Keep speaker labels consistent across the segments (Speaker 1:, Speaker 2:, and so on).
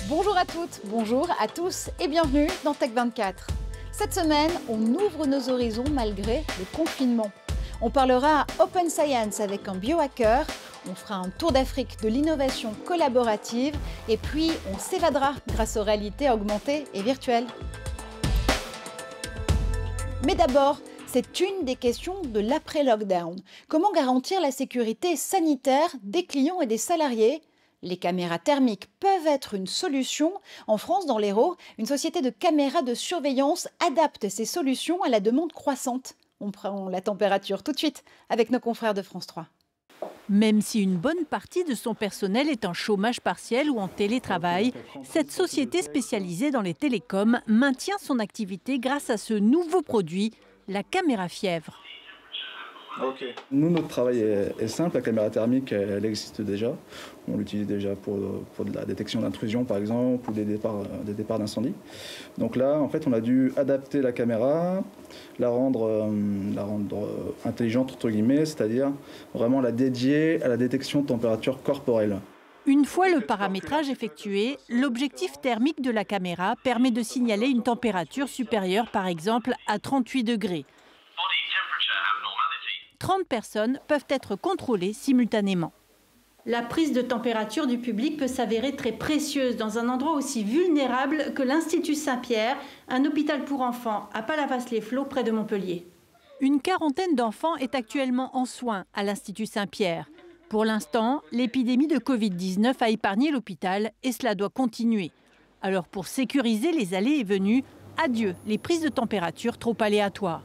Speaker 1: Bonjour à toutes, bonjour à tous et bienvenue dans Tech24. Cette semaine, on ouvre nos horizons malgré le confinement. On parlera Open Science avec un biohacker, on fera un tour d'Afrique de l'innovation collaborative et puis on s'évadera grâce aux réalités augmentées et virtuelles. Mais d'abord, c'est une des questions de l'après-lockdown. Comment garantir la sécurité sanitaire des clients et des salariés ? Les caméras thermiques peuvent être une solution. En France, dans l'Hérault, une société de caméras de surveillance adapte ces solutions à la demande croissante. On prend la température tout de suite avec nos confrères de France 3.
Speaker 2: Même si une bonne partie de son personnel est en chômage partiel ou en télétravail, cette société spécialisée dans les télécoms maintient son activité grâce à ce nouveau produit, la caméra fièvre.
Speaker 3: Nous, notre travail est simple. La caméra thermique, elle existe déjà. On l'utilise déjà pour de la détection d'intrusion, par exemple, ou des départs d'incendie. Donc là, en fait, on a dû adapter la caméra, la rendre intelligente, entre guillemets, c'est-à-dire vraiment la dédier à la détection de température corporelle.
Speaker 2: Une fois le paramétrage effectué, l'objectif thermique de la caméra permet de signaler une température supérieure, par exemple, à 38 degrés. 30 personnes peuvent être contrôlées simultanément. La prise de température du public peut s'avérer très précieuse dans un endroit aussi vulnérable que l'Institut Saint-Pierre, un hôpital pour enfants à Palavas-les-Flots près de Montpellier. Une quarantaine d'enfants est actuellement en soins à l'Institut Saint-Pierre. Pour l'instant, l'épidémie de Covid-19 a épargné l'hôpital et cela doit continuer. Alors pour sécuriser les allées et venues, adieu les prises de température trop aléatoires.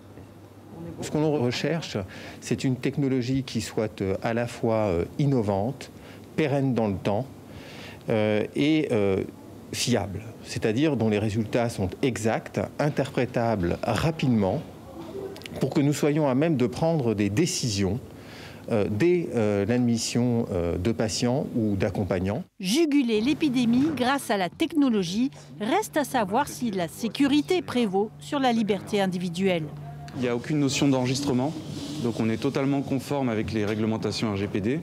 Speaker 4: Ce qu'on recherche, c'est une technologie qui soit à la fois innovante, pérenne dans le temps et fiable, c'est-à-dire dont les résultats sont exacts, interprétables rapidement, pour que nous soyons à même de prendre des décisions dès l'admission de patients ou d'accompagnants.
Speaker 2: Juguler l'épidémie grâce à la technologie, reste à savoir si la sécurité prévaut sur la liberté individuelle.
Speaker 5: Il n'y a aucune notion d'enregistrement, donc on est totalement conforme avec les réglementations RGPD.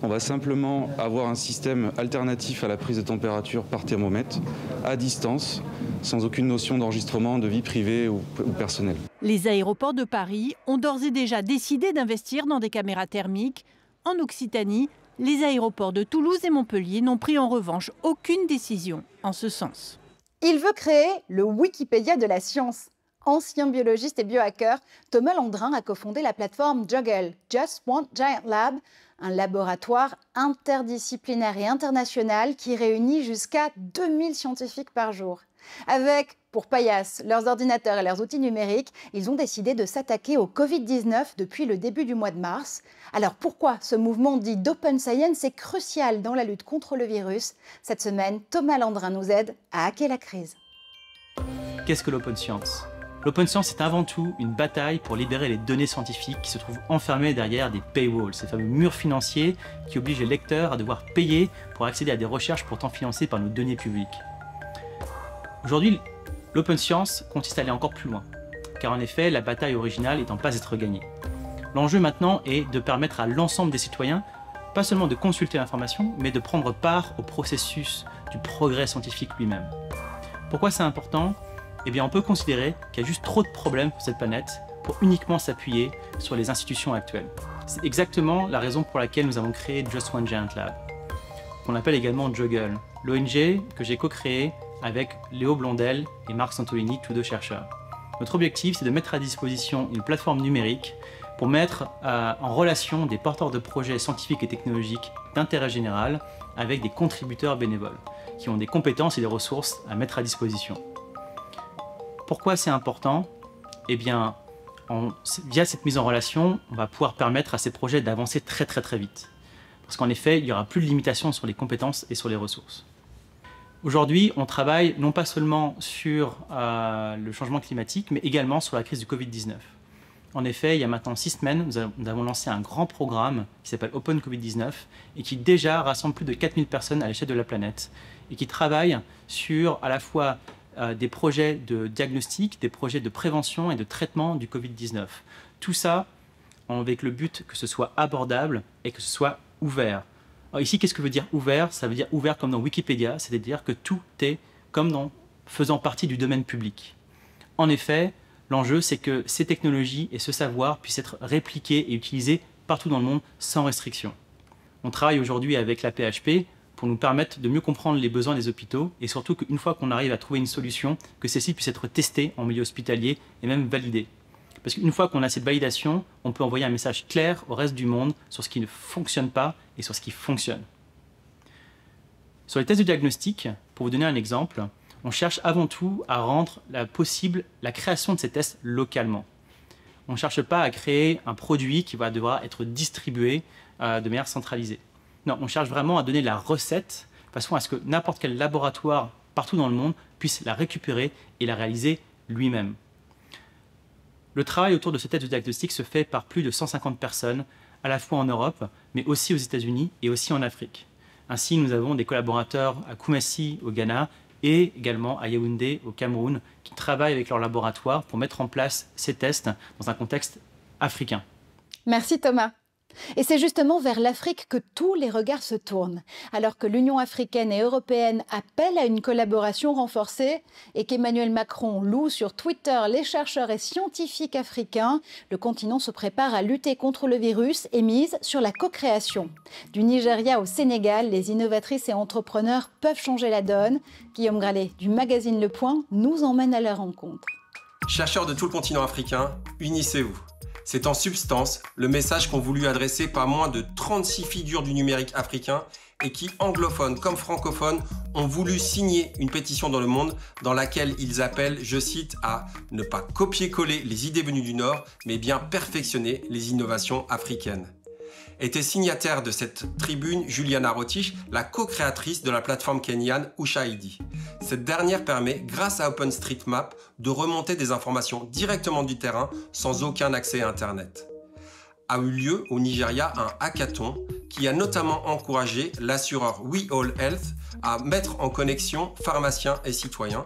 Speaker 5: On va simplement avoir un système alternatif à la prise de température par thermomètre, à distance, sans aucune notion d'enregistrement de vie privée ou personnelle.
Speaker 2: Les aéroports de Paris ont d'ores et déjà décidé d'investir dans des caméras thermiques. En Occitanie, les aéroports de Toulouse et Montpellier n'ont pris en revanche aucune décision en ce sens.
Speaker 1: Il veut créer le Wikipédia de la science. Ancien biologiste et biohacker, Thomas Landrin a cofondé la plateforme Juggle, Just One Giant Lab, un laboratoire interdisciplinaire et international qui réunit jusqu'à 2000 scientifiques par jour. Avec, pour paillasse, leurs ordinateurs et leurs outils numériques, ils ont décidé de s'attaquer au Covid-19 depuis le début du mois de mars. Alors pourquoi ce mouvement dit d'Open Science est crucial dans la lutte contre le virus? Cette semaine, Thomas Landrin nous aide à hacker la crise.
Speaker 6: Qu'est-ce que l'Open Science ? L'Open Science est avant tout une bataille pour libérer les données scientifiques qui se trouvent enfermées derrière des paywalls, ces fameux murs financiers qui obligent les lecteurs à devoir payer pour accéder à des recherches pourtant financées par nos deniers publics. Aujourd'hui, l'Open Science consiste à aller encore plus loin, car en effet, la bataille originale est en passe d'être gagnée. L'enjeu maintenant est de permettre à l'ensemble des citoyens, pas seulement de consulter l'information, mais de prendre part au processus du progrès scientifique lui-même. Pourquoi c'est important ? Eh bien, on peut considérer qu'il y a juste trop de problèmes pour cette planète pour uniquement s'appuyer sur les institutions actuelles. C'est exactement la raison pour laquelle nous avons créé Just One Giant Lab, qu'on appelle également Juggle, l'ONG que j'ai co-créée avec Léo Blondel et Marc Santolini, tous deux chercheurs. Notre objectif, c'est de mettre à disposition une plateforme numérique pour mettre en relation des porteurs de projets scientifiques et technologiques d'intérêt général avec des contributeurs bénévoles qui ont des compétences et des ressources à mettre à disposition. Pourquoi c'est important ? Eh bien, via cette mise en relation, on va pouvoir permettre à ces projets d'avancer très vite. Parce qu'en effet, il n'y aura plus de limitation sur les compétences et sur les ressources. Aujourd'hui, on travaille non pas seulement sur le changement climatique, mais également sur la crise du Covid-19. En effet, il y a maintenant 6 semaines, nous avons lancé un grand programme qui s'appelle Open Covid-19 et qui déjà rassemble plus de 4000 personnes à l'échelle de la planète et qui travaille sur à la fois des projets de diagnostic, des projets de prévention et de traitement du Covid-19. Tout ça avec le but que ce soit abordable et que ce soit ouvert. Alors ici, qu'est-ce que veut dire ouvert? Ça veut dire ouvert comme dans Wikipédia, c'est-à-dire que tout est comme dans faisant partie du domaine public. En effet, l'enjeu, c'est que ces technologies et ce savoir puissent être répliqués et utilisés partout dans le monde sans restriction. On travaille aujourd'hui avec la PHP pour nous permettre de mieux comprendre les besoins des hôpitaux et surtout qu'une fois qu'on arrive à trouver une solution, que celle-ci puisse être testée en milieu hospitalier et même validée. Parce qu'une fois qu'on a cette validation, on peut envoyer un message clair au reste du monde sur ce qui ne fonctionne pas et sur ce qui fonctionne. Sur les tests de diagnostic, pour vous donner un exemple, on cherche avant tout à rendre possible la création de ces tests localement. On ne cherche pas à créer un produit qui va devoir être distribué de manière centralisée. Non, on cherche vraiment à donner la recette de façon à ce que n'importe quel laboratoire partout dans le monde puisse la récupérer et la réaliser lui-même. Le travail autour de ce test de diagnostic se fait par plus de 150 personnes, à la fois en Europe, mais aussi aux États-Unis et aussi en Afrique. Ainsi, nous avons des collaborateurs à Koumassi, au Ghana, et également à Yaoundé, au Cameroun, qui travaillent avec leur laboratoire pour mettre en place ces tests dans un contexte africain.
Speaker 1: Merci Thomas. Et c'est justement vers l'Afrique que tous les regards se tournent. Alors que l'Union africaine et européenne appellent à une collaboration renforcée et qu'Emmanuel Macron loue sur Twitter les chercheurs et scientifiques africains, le continent se prépare à lutter contre le virus et mise sur la co-création. Du Nigeria au Sénégal, les innovatrices et entrepreneurs peuvent changer la donne. Guillaume Gralet du magazine Le Point nous emmène à leur rencontre.
Speaker 7: Chercheurs de tout le continent africain, unissez-vous. C'est en substance le message qu'ont voulu adresser pas moins de 36 figures du numérique africain et qui, anglophones comme francophones, ont voulu signer une pétition dans le monde dans laquelle ils appellent, je cite, à ne pas copier-coller les idées venues du Nord, mais bien perfectionner les innovations africaines. Était signataire de cette tribune Juliana Rotich, la co-créatrice de la plateforme kenyane Ushahidi. Cette dernière permet, grâce à OpenStreetMap, de remonter des informations directement du terrain sans aucun accès à Internet. A eu lieu au Nigeria un hackathon qui a notamment encouragé l'assureur We All Health à mettre en connexion pharmaciens et citoyens,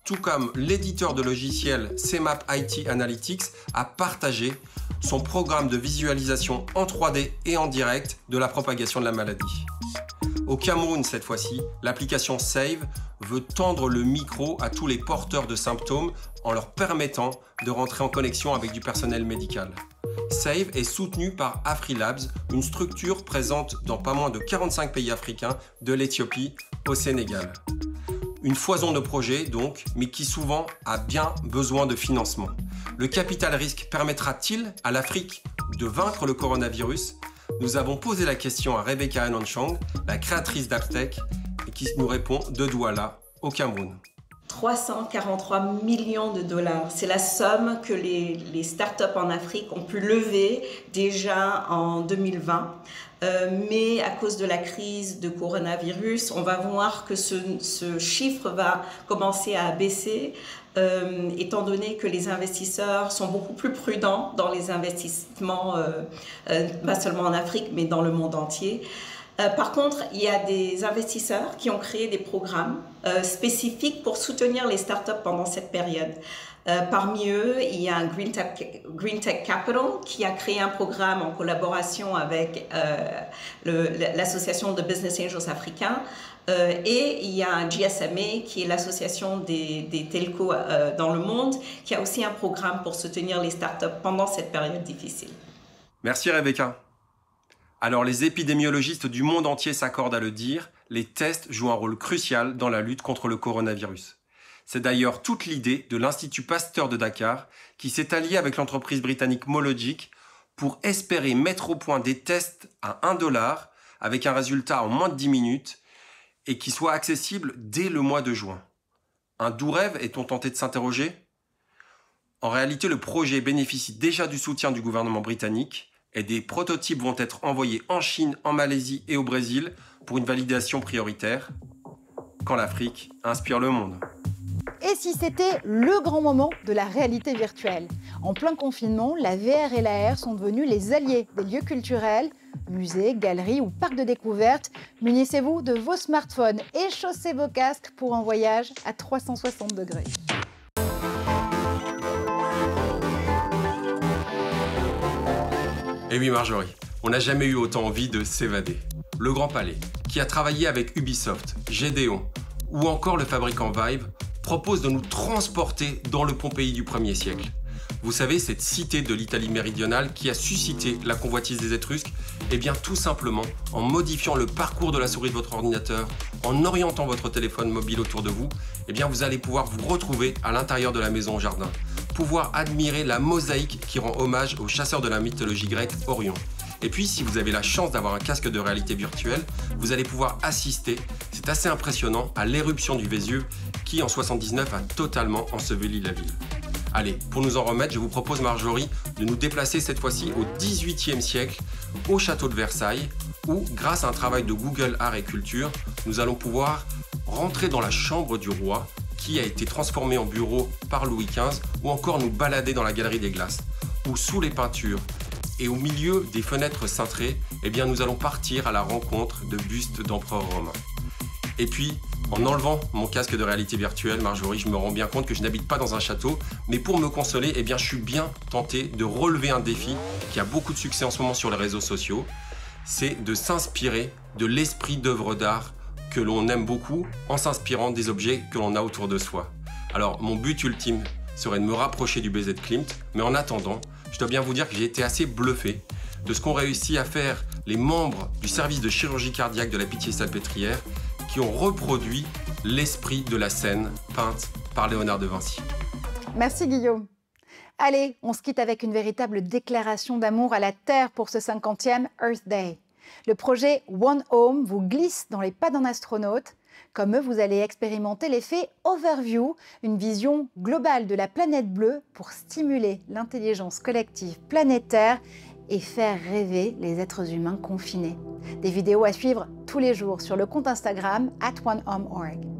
Speaker 7: tout comme l'éditeur de logiciel CMAP IT Analytics a partagé son programme de visualisation en 3D et en direct de la propagation de la maladie. Au Cameroun, cette fois-ci, l'application Save veut tendre le micro à tous les porteurs de symptômes en leur permettant de rentrer en connexion avec du personnel médical. Save est soutenu par AfriLabs, une structure présente dans pas moins de 45 pays africains, de l'Éthiopie au Sénégal. Une foison de projets donc, mais qui souvent a bien besoin de financement. Le capital risque permettra-t-il à l'Afrique de vaincre le coronavirus? Nous avons posé la question à Rebecca Anonchang, la créatrice d'Aptech, et qui nous répond de Douala, au Cameroun.
Speaker 8: 343 millions de dollars, c'est la somme que les startups en Afrique ont pu lever déjà en 2020. Mais à cause de la crise de coronavirus, on va voir que ce chiffre va commencer à baisser, étant donné que les investisseurs sont beaucoup plus prudents dans les investissements, pas seulement en Afrique, mais dans le monde entier. Par contre, il y a des investisseurs qui ont créé des programmes spécifiques pour soutenir les startups pendant cette période. Parmi eux, il y a un Green Tech Capital qui a créé un programme en collaboration avec l'association de Business Angels africains. Et il y a un GSMA qui est l'association des telcos dans le monde qui a aussi un programme pour soutenir les startups pendant cette période difficile.
Speaker 7: Merci Rebecca. Alors les épidémiologistes du monde entier s'accordent à le dire, les tests jouent un rôle crucial dans la lutte contre le coronavirus. C'est d'ailleurs toute l'idée de l'Institut Pasteur de Dakar qui s'est allié avec l'entreprise britannique Mologic pour espérer mettre au point des tests à $1 avec un résultat en moins de 10 minutes et qui soit accessible dès le mois de juin. Un doux rêve, est-on tenté de s'interroger? En réalité, le projet bénéficie déjà du soutien du gouvernement britannique et des prototypes vont être envoyés en Chine, en Malaisie et au Brésil pour une validation prioritaire, quand l'Afrique inspire le monde.
Speaker 1: Et si c'était le grand moment de la réalité virtuelle? En plein confinement, la VR et l'AR sont devenus les alliés des lieux culturels, musées, galeries ou parcs de découverte. Munissez-vous de vos smartphones et chaussez vos casques pour un voyage à 360 degrés.
Speaker 7: Eh oui Marjorie, on n'a jamais eu autant envie de s'évader. Le Grand Palais, qui a travaillé avec Ubisoft, Gédéon ou encore le fabricant Vive, propose de nous transporter dans le Pompéi du 1er siècle. Vous savez, cette cité de l'Italie méridionale qui a suscité la convoitise des Étrusques, eh bien tout simplement en modifiant le parcours de la souris de votre ordinateur, en orientant votre téléphone mobile autour de vous, eh bien vous allez pouvoir vous retrouver à l'intérieur de la maison au jardin, pouvoir admirer la mosaïque qui rend hommage aux chasseurs de la mythologie grecque Orion. Et puis, si vous avez la chance d'avoir un casque de réalité virtuelle, vous allez pouvoir assister, c'est assez impressionnant, à l'éruption du Vésuve qui, en 79, a totalement enseveli la ville. Allez, pour nous en remettre, je vous propose, Marjorie, de nous déplacer cette fois-ci au XVIIIe siècle, au château de Versailles, où, grâce à un travail de Google Art et Culture, nous allons pouvoir rentrer dans la chambre du roi, qui a été transformée en bureau par Louis XV, ou encore nous balader dans la galerie des glaces, où sous les peintures, et au milieu des fenêtres cintrées, eh bien, nous allons partir à la rencontre de bustes d'empereurs romains. Et puis, en enlevant mon casque de réalité virtuelle, Marjorie, je me rends bien compte que je n'habite pas dans un château, mais pour me consoler, eh bien, je suis bien tenté de relever un défi qui a beaucoup de succès en ce moment sur les réseaux sociaux. C'est de s'inspirer de l'esprit d'œuvres d'art que l'on aime beaucoup en s'inspirant des objets que l'on a autour de soi. Alors, mon but ultime serait de me rapprocher du baiser de Klimt, mais en attendant, je dois bien vous dire que j'ai été assez bluffé de ce qu'ont réussi à faire les membres du service de chirurgie cardiaque de la Pitié-Salpêtrière qui ont reproduit l'esprit de la scène peinte par Léonard de Vinci.
Speaker 1: Merci Guillaume. Allez, on se quitte avec une véritable déclaration d'amour à la Terre pour ce 50e Earth Day. Le projet One Home vous glisse dans les pas d'un astronaute. Comme eux, vous allez expérimenter l'effet Overview, une vision globale de la planète bleue pour stimuler l'intelligence collective planétaire et faire rêver les êtres humains confinés. Des vidéos à suivre tous les jours sur le compte Instagram @onehomeorg.